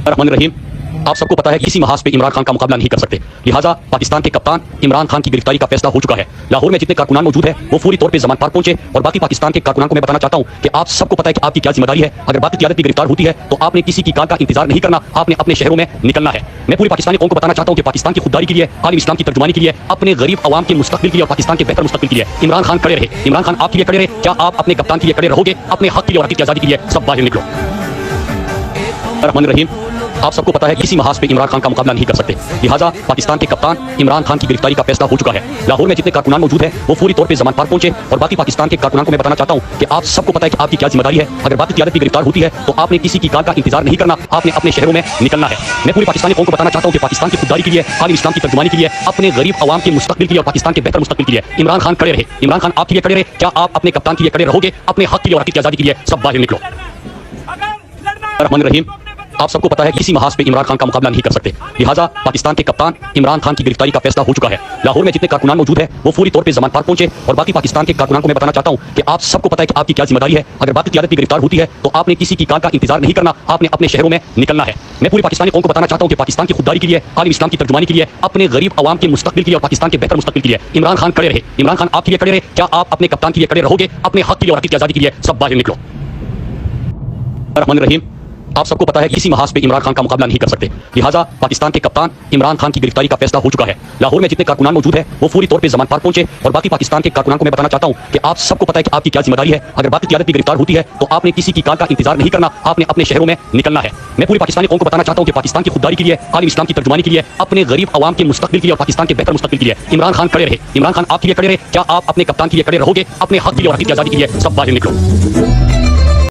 रहमान रहीम। आप सबको पता है कि इसी महाज पे इमरान खान का मुकाबला नहीं कर सकते, लिहाजा पाकिस्तान के कप्तान इमरान खान की गिरफ्तारी का फैसला हो चुका है। लाहौर में जितने कारकुनान मौजूद है वो पूरी तौर पे जमान पार्क पहुंचे और बाकी पाकिस्तान के कारकुनान को मैं बताना चाहता हूं कि आप सबको पता है कि आपकी क्या जिम्मेदारी है। अगर बाकी क़यादत भी गिरफ्तार होती है तो आपने किसी की कार का इंतजार नहीं करना, आपने अपने शहरों में निकलना है। मैं पूरी पाकिस्तानी कौम को बताना चाहता हूं कि पाकिस्तान की खुददारी के लिए, आलम इस्लाम की तर्जुमानी के लिए, अपने गरीब अवाम के मुस्तकबिल के लिए और पाकिस्तान के बेहतर मुस्तकबिल के लिए इमरान खान खड़े रहे। इमरान खान आपके लिए खड़े रहे। क्या आप अपने कप्तान के लिए खड़े रहोगे? अपने हक के लिए और हक की आज़ादी के लिए सब बाहर निकलो। रहमान रहीम। आप सबको पता है कि इसी महाज पे इमरान खान का मुकाबला नहीं कर सकते, लिहाजा पाकिस्तान के कप्तान इमरान खान की गिरफ्तारी का फैसला हो चुका है। लाहौर में जितने कारकुनान मौजूद है वो पूरी तौर पे जमान पार्क पहुंचे और बाकी पाकिस्तान के कारकुनान को मैं बताना चाहता हूं कि आप सबको पता है कि आपकी क्या जिम्मेदारी है। अगर बाकी क़यादत भी गिरफ्तार होती है तो आपने किसी की कार का इंतजार नहीं करना, आपने अपने शहरों में निकलना है। मैं पूरी पाकिस्तानी कौम को बताना चाहता हूं कि पाकिस्तान की खुददारी के लिए, आलम इस्लाम की तर्जुमानी के लिए, अपने गरीब अवाम के मुस्तकबिल के लिए और पाकिस्तान के बेहतर मुस्तकबिल के लिए इमरान खान खड़े रहे। इमरान खान आपके लिए खड़े रहे। क्या आप अपने कप्तान के लिए खड़े रहोगे? अपने हक के लिए और हक की आज़ादी के लिए सब बाहर निकलो। रहमान रहीम। आप सबको पता है कि इसी महाज पे इमरान खान का मुकाबला नहीं कर सकते, लिहाजा पाकिस्तान के कप्तान इमरान खान की गिरफ्तारी का फैसला हो चुका है। लाहौर में जितने कारकुनान मौजूद है वो पूरी तौर पे जमान पार्क पहुंचे और बाकी पाकिस्तान के कारकुनान को मैं बताना चाहता हूं कि आप सबको पता है कि आपकी क्या जिम्मेदारी है। अगर बाकी क़यादत भी गिरफ्तार होती है तो आपने किसी की कार का इंतजार नहीं करना, आपने अपने शहरों में निकलना है। मैं पूरी पाकिस्तानी कौम को बताना चाहता हूं कि पाकिस्तान की खुददारी के लिए, आलम इस्लाम की तर्जुमानी के लिए, अपने गरीब अवाम के मुस्तकबिल के लिए और पाकिस्तान के बेहतर मुस्तकबिल के लिए इमरान खान खड़े रहे। इमरान खान आपके लिए खड़े रहे। क्या आप अपने कप्तान के लिए खड़े रहोगे? अपने हक के लिए और हक की आज़ादी के लिए सब बाहर निकलो। रहमान रहीम। आप सबको पता है कि इसी महाज पे इमरान खान का मुकाबला नहीं कर सकते, लिहाजा पाकिस्तान के कप्तान इमरान खान की गिरफ्तारी का फैसला हो चुका है। लाहौर में जितने कारकुनान मौजूद है वो पूरी तौर पे जमान पार्क पहुंचे और बाकी पाकिस्तान के कारकुनान को मैं बताना चाहता हूं कि आप सबको पता है कि आपकी क्या जिम्मेदारी है। अगर बाकी क़यादत भी गिरफ्तार होती है तो आपने किसी की कार का इंतजार नहीं करना, आपने अपने शहरों में निकलना है। मैं पूरी पाकिस्तानी कौम को बताना चाहता हूं कि पाकिस्तान की खुददारी के लिए, आलम इस्लाम की तर्जुमानी के लिए, अपने गरीब अवाम के मुस्तकबिल के लिए और पाकिस्तान के बेहतर मुस्तकबिल के लिए इमरान खान खड़े रहे। इमरान खान आपके लिए खड़े रहे। क्या आप अपने कप्तान के लिए खड़े रहोगे? अपने हक के लिए और हक की आज़ादी के लिए सब बाहर निकलो।